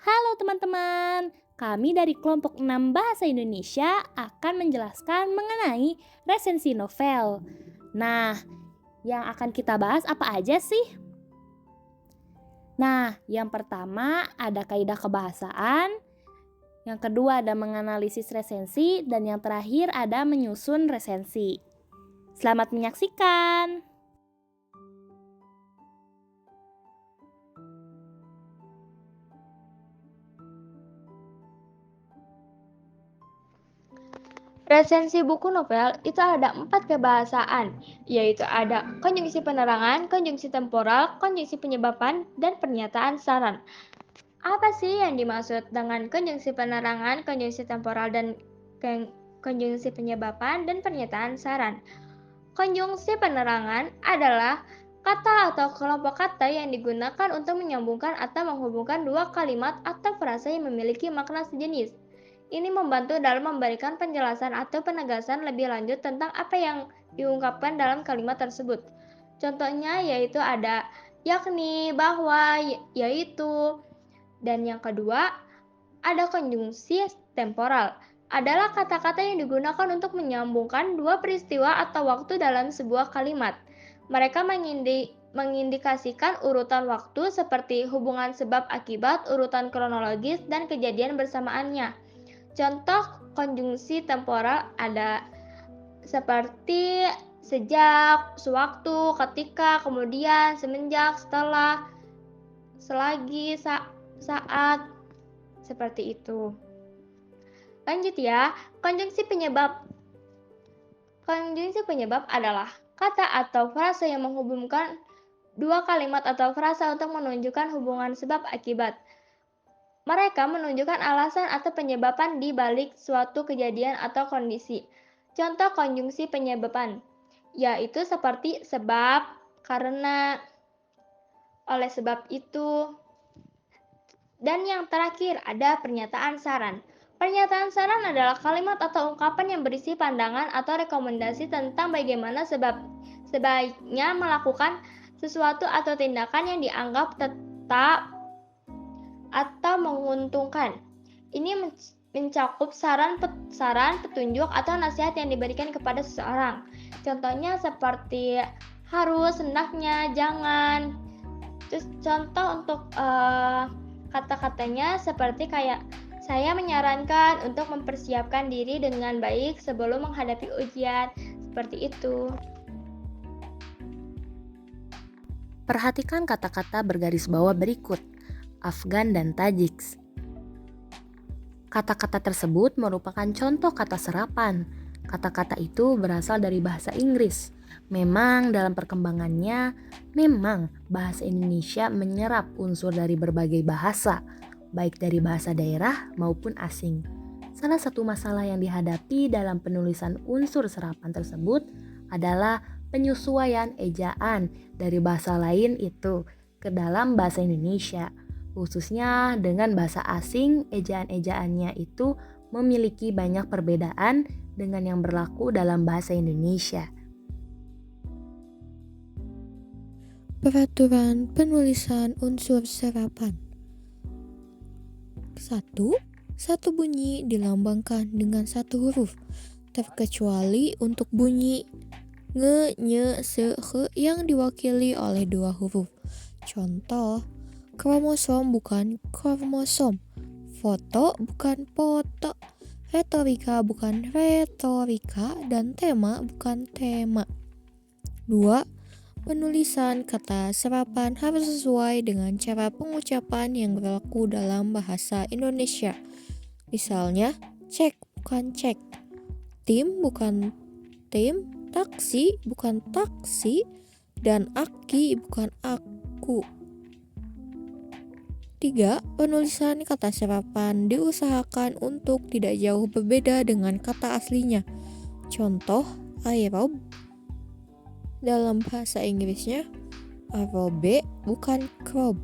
Halo teman-teman, kami dari kelompok 6 Bahasa Indonesia akan menjelaskan mengenai resensi novel. Nah, yang akan kita bahas apa aja sih? Nah, yang pertama ada kaidah kebahasaan, yang kedua ada menganalisis resensi, dan yang terakhir ada menyusun resensi. Selamat menyaksikan! Resensi buku novel itu ada 4 kebahasaan, yaitu ada konjungsi penerangan, konjungsi temporal, konjungsi penyebaban, dan pernyataan saran. Apa sih yang dimaksud dengan konjungsi penerangan, konjungsi temporal, dan konjungsi penyebaban, dan pernyataan saran? Konjungsi penerangan adalah kata atau kelompok kata yang digunakan untuk menyambungkan atau menghubungkan dua kalimat atau frasa yang memiliki makna sejenis. Ini membantu dalam memberikan penjelasan atau penegasan lebih lanjut tentang apa yang diungkapkan dalam kalimat tersebut. Contohnya yaitu ada yakni, bahwa, yaitu. Dan yang kedua, ada konjungsi temporal. Adalah kata-kata yang digunakan untuk menyambungkan dua peristiwa atau waktu dalam sebuah kalimat. Mereka mengindikasikan urutan waktu seperti hubungan sebab akibat, urutan kronologis, dan kejadian bersamaannya. Contoh konjungsi temporal ada seperti sejak, sewaktu, ketika, kemudian, semenjak, setelah, selagi, saat, seperti itu. Lanjut ya, konjungsi penyebab. Konjungsi penyebab adalah kata atau frasa yang menghubungkan dua kalimat atau frasa untuk menunjukkan hubungan sebab akibat. Mereka menunjukkan alasan atau penyebaban di balik suatu kejadian atau kondisi. Contoh konjungsi penyebaban, yaitu seperti sebab, karena, oleh sebab itu. Dan yang terakhir ada pernyataan saran. Pernyataan saran adalah kalimat atau ungkapan yang berisi pandangan atau rekomendasi tentang bagaimana sebaiknya melakukan sesuatu atau tindakan yang dianggap tetap atau menguntungkan. Ini mencakup saran, petunjuk, atau nasihat yang diberikan kepada seseorang. Contohnya seperti harus, hendaknya, jangan. Terus contoh untuk kata-katanya seperti kayak saya menyarankan untuk mempersiapkan diri dengan baik sebelum menghadapi ujian. Seperti itu. Perhatikan kata-kata bergaris bawah berikut, Afgan dan Tajiks. Kata-kata tersebut merupakan contoh kata serapan. Kata-kata itu berasal dari bahasa Inggris. Memang dalam perkembangannya, memang bahasa Indonesia menyerap unsur dari berbagai bahasa, baik dari bahasa daerah maupun asing. Salah satu masalah yang dihadapi dalam penulisan unsur serapan tersebut adalah penyesuaian ejaan dari bahasa lain itu ke dalam bahasa Indonesia. Khususnya dengan bahasa asing, ejaan-ejaannya itu memiliki banyak perbedaan dengan yang berlaku dalam bahasa Indonesia. Peraturan penulisan unsur serapan. 1. Satu bunyi dilambangkan dengan satu huruf, terkecuali untuk bunyi nge, nye, se, he yang diwakili oleh dua huruf. Contoh, kromosom bukan kromosom, foto bukan foto, retorika bukan retorika, dan tema bukan tema. 2. Penulisan kata serapan harus sesuai dengan cara pengucapan yang berlaku dalam bahasa Indonesia. Misalnya, cek bukan cek, tim bukan tim, taksi bukan taksi, dan aki bukan aku. 3. Penulisan kata serapan diusahakan untuk tidak jauh berbeda dengan kata aslinya. Contoh, aerob dalam bahasa Inggrisnya aerobe bukan crop.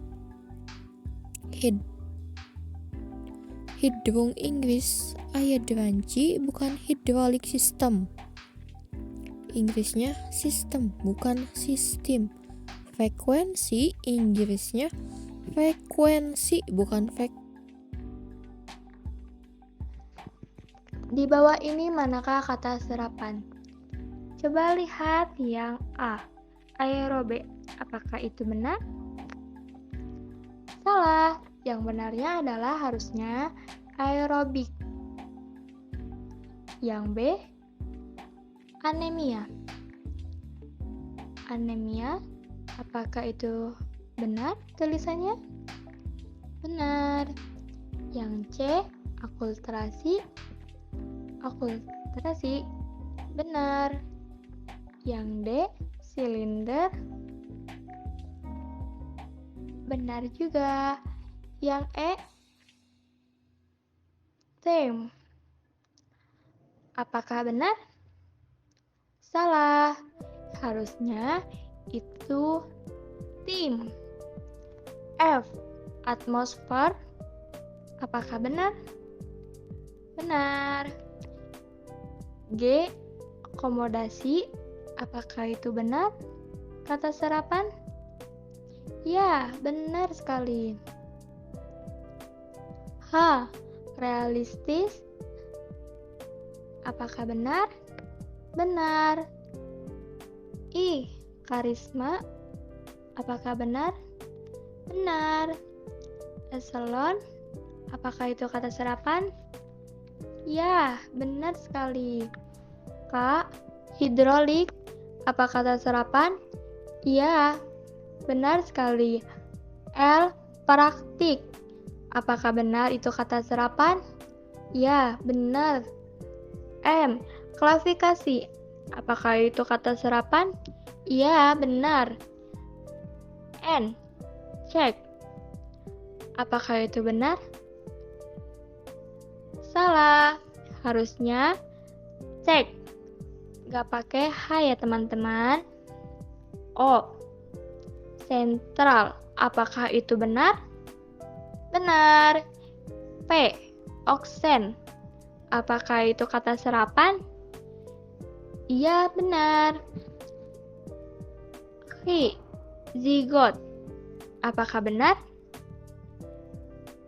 Hidrung Inggris hydrangea bukan hydraulic system. Inggrisnya system bukan sistem. Frekuensi Inggrisnya frekuensi bukan Di bawah ini manakah kata serapan? Coba lihat yang A, aerobik. Apakah itu benar? Salah. Yang benarnya adalah harusnya aerobik. Yang B, anemia. Anemia, apakah itu benar tulisannya? Benar. Yang C, akulturasi. Akulturasi, benar. Yang D, silinder. Benar juga. Yang E, tem. Apakah benar? Salah. Harusnya itu tim. F, atmosfer. Apakah benar? Benar. G, akomodasi. Apakah itu benar? Kata serapan? Ya, benar sekali. H, realistis. Apakah benar? Benar. I, karisma. Apakah benar? Benar. Eselon. Apakah itu kata serapan? Ya, benar sekali. K, hidrolik. Apa kata serapan? Ya, benar sekali. L, praktik. Apakah benar itu kata serapan? Ya, benar. M, klasifikasi. Apakah itu kata serapan? Ya, benar. N, cek. Apakah itu benar? Salah. Harusnya cek. Gak pakai H ya teman-teman. O, sentral. Apakah itu benar? Benar. P, oksen. Apakah itu kata serapan? Iya, benar. Q, zigot. Apakah benar?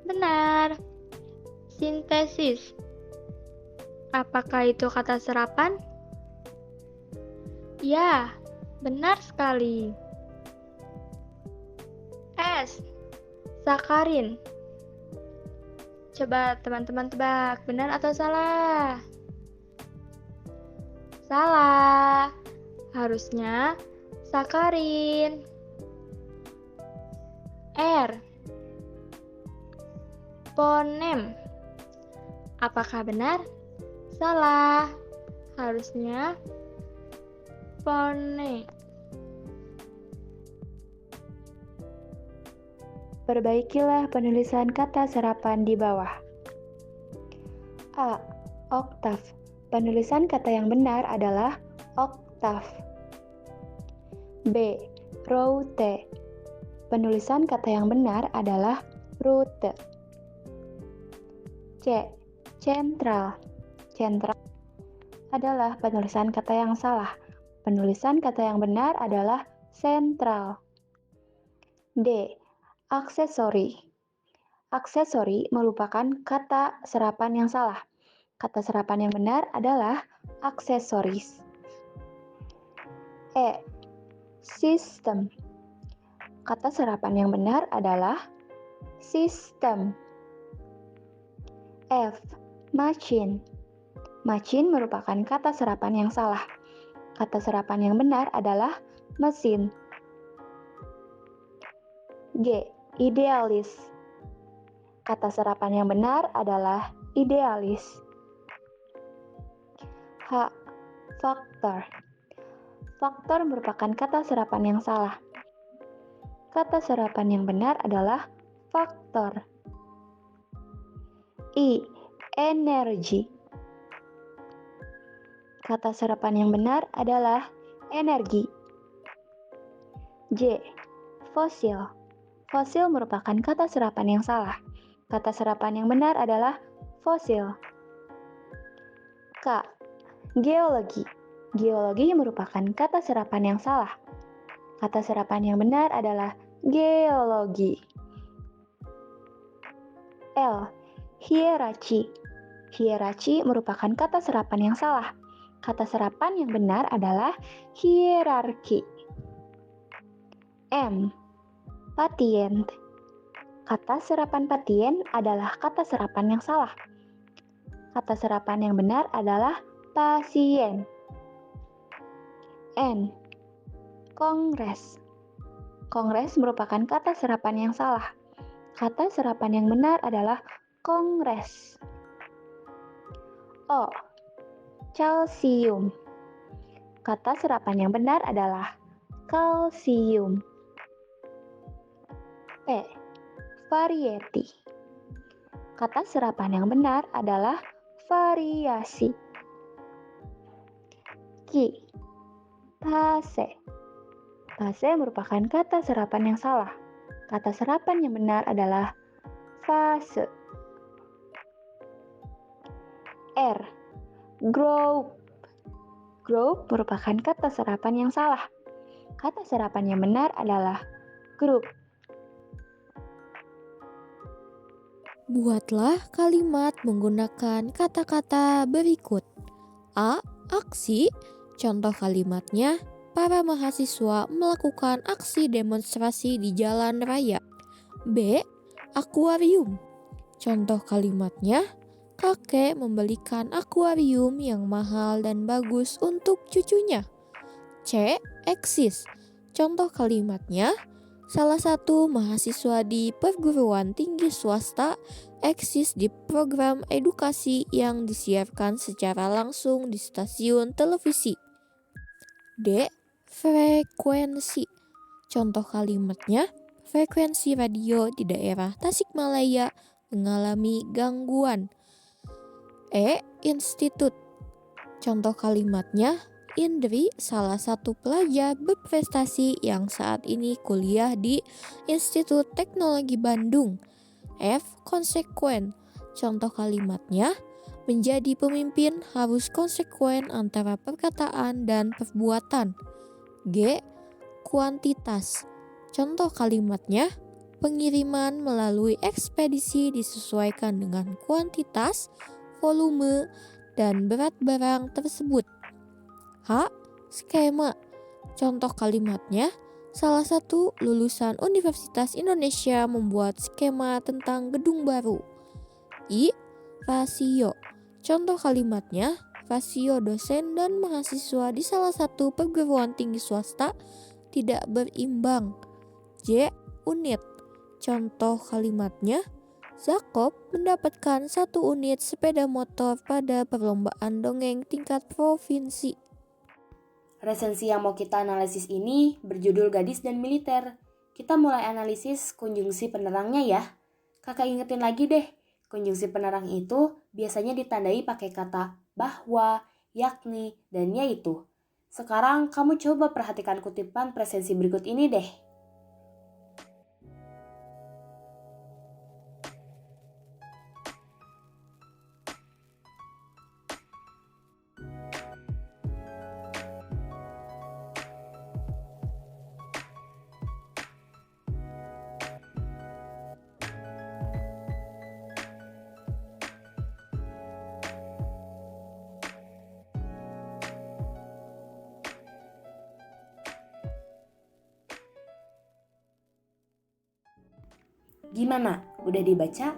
Benar. Sintesis. Apakah itu kata serapan? Ya, benar sekali. S, sakarin. Coba teman-teman tebak, benar atau salah? Salah. Harusnya sakarin. R, ponem. Apakah benar? Salah. Harusnya pone. Perbaikilah penulisan kata serapan di bawah. A, oktav. Penulisan kata yang benar adalah oktav. B, route. Penulisan kata yang benar adalah rute. C, central. Central adalah penulisan kata yang salah. Penulisan kata yang benar adalah sentral. D, aksesori. Aksesori merupakan kata serapan yang salah. Kata serapan yang benar adalah aksesoris. E, sistem. Kata serapan yang benar adalah sistem. F, machine. Machine merupakan kata serapan yang salah. Kata serapan yang benar adalah mesin. G, idealis. Kata serapan yang benar adalah idealis. H, faktor. Faktor merupakan kata serapan yang salah. Kata serapan yang benar adalah faktor. I, energi. Kata serapan yang benar adalah energi. J, fosil. Fosil merupakan kata serapan yang salah. Kata serapan yang benar adalah fosil. K, geologi. Geologi merupakan kata serapan yang salah. Kata serapan yang benar adalah geologi. L, hierarki. Hierarki merupakan kata serapan yang salah. Kata serapan yang benar adalah hierarki. M. Patient. Kata serapan pasien adalah kata serapan yang salah. Kata serapan yang benar adalah pasien. N. Kongres. Kongres merupakan kata serapan yang salah. Kata serapan yang benar adalah kongres. O. Calcium. Kata serapan yang benar adalah kalsium. P. Variety. Kata serapan yang benar adalah variasi. Q. Pase. Pase merupakan kata serapan yang salah. Kata serapan yang benar adalah fase. R. Group. Group merupakan kata serapan yang salah. Kata serapan yang benar adalah grup. Buatlah kalimat menggunakan kata-kata berikut. A. Aksi. Contoh kalimatnya, para mahasiswa melakukan aksi demonstrasi di jalan raya. B. Akuarium. Contoh kalimatnya, kakek membelikan akuarium yang mahal dan bagus untuk cucunya. C. Eksis. Contoh kalimatnya, salah satu mahasiswa di perguruan tinggi swasta eksis di program edukasi yang disiarkan secara langsung di stasiun televisi. D. Frekuensi. Contoh kalimatnya, frekuensi radio di daerah Tasikmalaya mengalami gangguan. E. Institut. Contoh kalimatnya, Indri salah satu pelajar berprestasi yang saat ini kuliah di Institut Teknologi Bandung. F. Konsekuen. Contoh kalimatnya, menjadi pemimpin harus konsekuen antara perkataan dan perbuatan. G. Kuantitas. Contoh kalimatnya, pengiriman melalui ekspedisi disesuaikan dengan kuantitas, volume, dan berat barang tersebut. H. Skema. Contoh kalimatnya, salah satu lulusan Universitas Indonesia membuat skema tentang gedung baru. I. Rasio. Contoh kalimatnya, rasio dosen dan mahasiswa di salah satu perguruan tinggi swasta tidak berimbang. J. Unit. Contoh kalimatnya, Zakob mendapatkan 1 unit sepeda motor pada perlombaan dongeng tingkat provinsi. Resensi yang mau kita analisis ini berjudul Gadis dan Militer. Kita mulai analisis konjungsi penerangnya ya. Kakak ingetin lagi deh, konjungsi penerang itu biasanya ditandai pakai kata bahwa, yakni, dan yaitu. Sekarang kamu coba perhatikan kutipan presensi berikut ini deh. Gimana? Udah dibaca?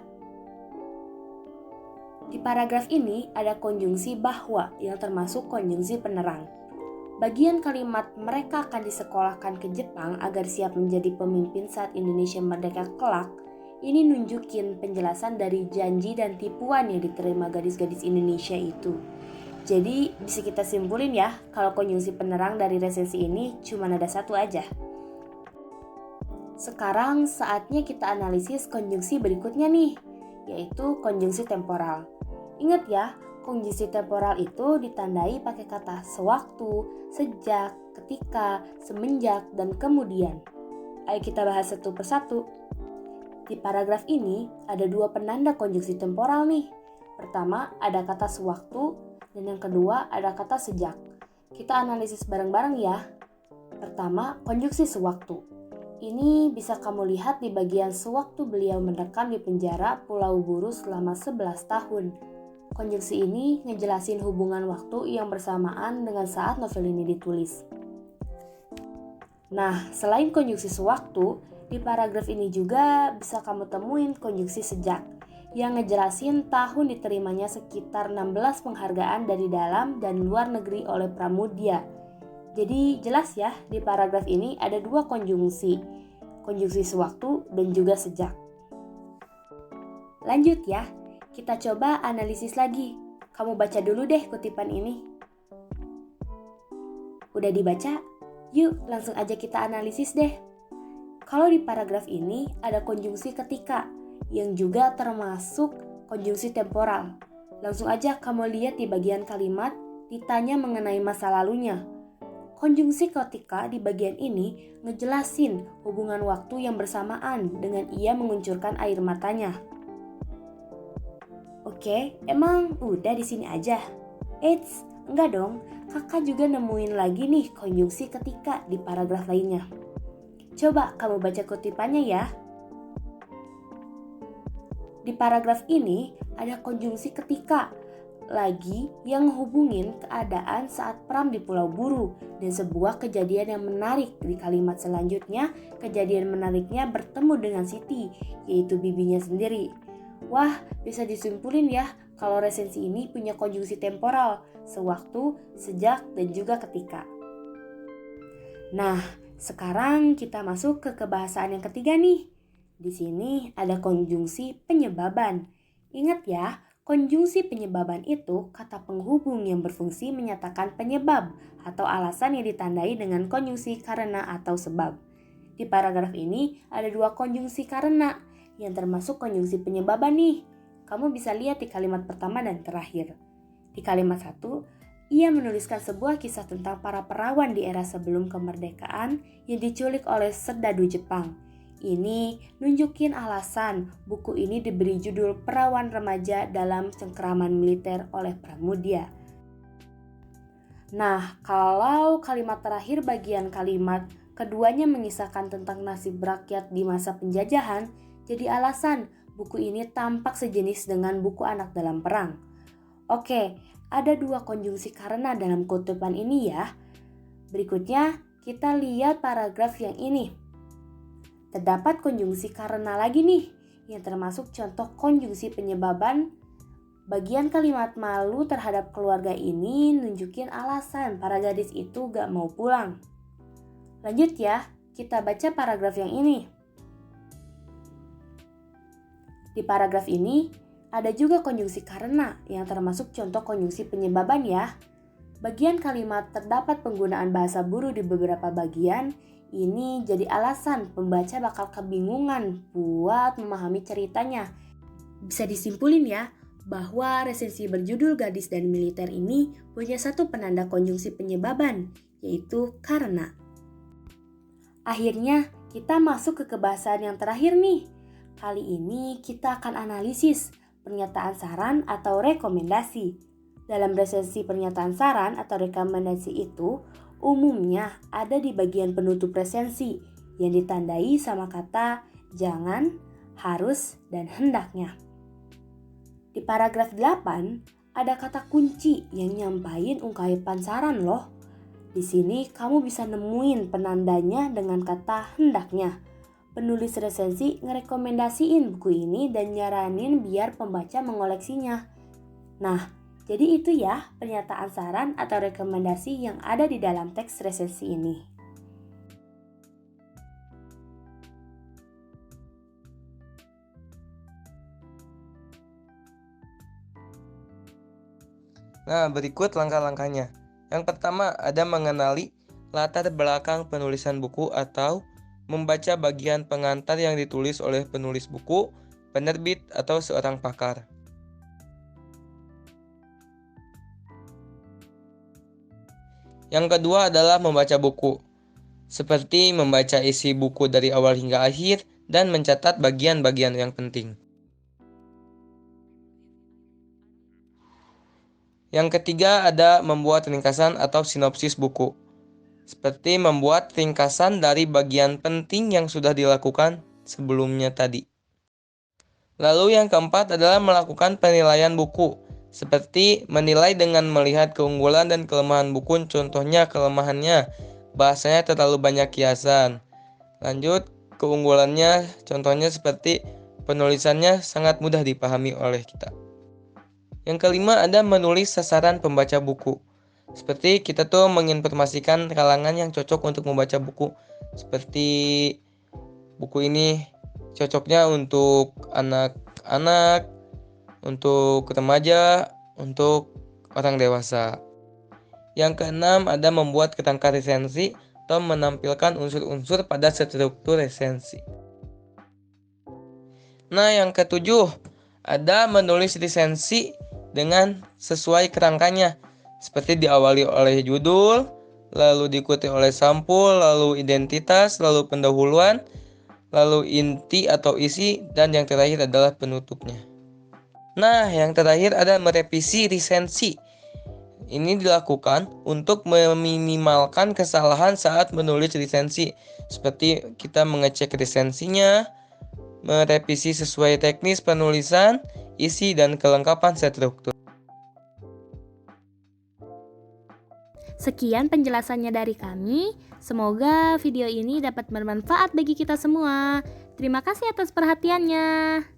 Di paragraf ini ada konjungsi bahwa yang termasuk konjungsi penerang. Bagian kalimat mereka akan disekolahkan ke Jepang agar siap menjadi pemimpin saat Indonesia merdeka kelak. Ini nunjukin penjelasan dari janji dan tipuan yang diterima gadis-gadis Indonesia itu. Jadi bisa kita simpulin ya, kalau konjungsi penerang dari resensi ini cuma ada satu aja. Sekarang saatnya kita analisis konjungsi berikutnya nih, yaitu konjungsi temporal. Ingat ya, konjungsi temporal itu ditandai pakai kata sewaktu, sejak, ketika, semenjak, dan kemudian. Ayo kita bahas satu persatu. Di paragraf ini ada 2 penanda konjungsi temporal nih. Pertama ada kata sewaktu, dan yang kedua ada kata sejak. Kita analisis bareng-bareng ya. Pertama, konjungsi sewaktu. Ini bisa kamu lihat di bagian sewaktu beliau mendekam di penjara Pulau Buru selama 11 tahun. Konjungsi ini ngejelasin hubungan waktu yang bersamaan dengan saat novel ini ditulis. Nah, selain konjungsi sewaktu, di paragraf ini juga bisa kamu temuin konjungsi sejak yang ngejelasin tahun diterimanya sekitar 16 penghargaan dari dalam dan luar negeri oleh Pramudia. Jadi jelas ya, di paragraf ini ada dua konjungsi sewaktu dan juga sejak. Lanjut ya, kita coba analisis lagi. Kamu baca dulu deh kutipan ini. Udah dibaca? Yuk langsung aja kita analisis deh. Kalau di paragraf ini ada konjungsi ketika yang juga termasuk konjungsi temporal. Langsung aja kamu lihat di bagian kalimat ditanya mengenai masa lalunya. Konjungsi ketika di bagian ini ngejelasin hubungan waktu yang bersamaan dengan ia menguncurkan air matanya. Oke, emang udah di sini aja? Eits, enggak dong. Kakak juga nemuin lagi nih konjungsi ketika di paragraf lainnya. Coba kamu baca kutipannya ya. Di paragraf ini ada konjungsi ketika lagi yang menghubungin keadaan saat Pram di Pulau Buru dan sebuah kejadian yang menarik. Di kalimat selanjutnya, kejadian menariknya bertemu dengan Siti, yaitu bibinya sendiri. Wah, bisa disimpulin ya kalau resensi ini punya konjungsi temporal, sewaktu, sejak, dan juga ketika. Nah, sekarang kita masuk ke kebahasaan yang ketiga nih. Di sini ada konjungsi penyebaban. Ingat ya, konjungsi penyebaban itu kata penghubung yang berfungsi menyatakan penyebab atau alasan yang ditandai dengan konjungsi karena atau sebab. Di paragraf ini ada dua konjungsi karena yang termasuk konjungsi penyebaban nih. Kamu bisa lihat di kalimat pertama dan terakhir. Di kalimat 1, ia menuliskan sebuah kisah tentang para perawan di era sebelum kemerdekaan yang diculik oleh serdadu Jepang. Ini nunjukin alasan buku ini diberi judul Perawan Remaja dalam Cengkeraman Militer oleh Pramudia. Nah, kalau kalimat terakhir bagian kalimat keduanya mengisahkan tentang nasib rakyat di masa penjajahan, jadi alasan buku ini tampak sejenis dengan buku anak dalam perang. Oke, ada dua konjungsi karena dalam kutipan ini ya. Berikutnya kita lihat paragraf yang ini. Terdapat konjungsi karena lagi nih, yang termasuk contoh konjungsi penyebaban. Bagian kalimat malu terhadap keluarga ini nunjukin alasan para gadis itu gak mau pulang. Lanjut ya, kita baca paragraf yang ini. Di paragraf ini ada juga konjungsi karena yang termasuk contoh konjungsi penyebaban ya. Bagian kalimat terdapat penggunaan bahasa Buru di beberapa bagian. Ini jadi alasan pembaca bakal kebingungan buat memahami ceritanya. Bisa disimpulin ya bahwa resensi berjudul Gadis dan Militer ini punya satu penanda konjungsi penyebaban, yaitu karena. Akhirnya kita masuk ke kebahasaan yang terakhir nih. Kali ini kita akan analisis pernyataan saran atau rekomendasi. Dalam resensi pernyataan saran atau rekomendasi itu umumnya ada di bagian penutup resensi yang ditandai sama kata jangan, harus, dan hendaknya. Di paragraf 8 ada kata kunci yang nyampain ungkapan saran loh. Di sini kamu bisa nemuin penandanya dengan kata hendaknya. Penulis resensi ngerekomendasiin buku ini dan nyaranin biar pembaca mengoleksinya. Nah, jadi itu ya pernyataan saran atau rekomendasi yang ada di dalam teks resensi ini. Nah, berikut langkah-langkahnya. Yang pertama ada mengenali latar belakang penulisan buku atau membaca bagian pengantar yang ditulis oleh penulis buku, penerbit, atau seorang pakar. Yang kedua adalah membaca buku, seperti membaca isi buku dari awal hingga akhir dan mencatat bagian-bagian yang penting. Yang ketiga ada membuat ringkasan atau sinopsis buku, seperti membuat ringkasan dari bagian penting yang sudah dilakukan sebelumnya tadi. Lalu yang keempat adalah melakukan penilaian buku, seperti menilai dengan melihat keunggulan dan kelemahan buku, contohnya kelemahannya, bahasanya terlalu banyak kiasan. Lanjut, keunggulannya contohnya seperti penulisannya sangat mudah dipahami oleh kita. Yang kelima ada menulis sasaran pembaca buku. Seperti kita tuh menginformasikan kalangan yang cocok untuk membaca buku. Seperti buku ini cocoknya untuk anak-anak, untuk remaja, untuk orang dewasa. Yang keenam ada membuat kerangka resensi atau menampilkan unsur-unsur pada struktur resensi. Nah, yang ketujuh ada menulis resensi dengan sesuai kerangkanya, seperti diawali oleh judul, lalu diikuti oleh sampul, lalu identitas, lalu pendahuluan, lalu inti atau isi, dan yang terakhir adalah penutupnya. Nah, yang terakhir ada merevisi resensi. Ini dilakukan untuk meminimalkan kesalahan saat menulis resensi, seperti kita mengecek resensinya, merevisi sesuai teknis penulisan, isi, dan kelengkapan struktur. Sekian penjelasannya dari kami. Semoga video ini dapat bermanfaat bagi kita semua. Terima kasih atas perhatiannya.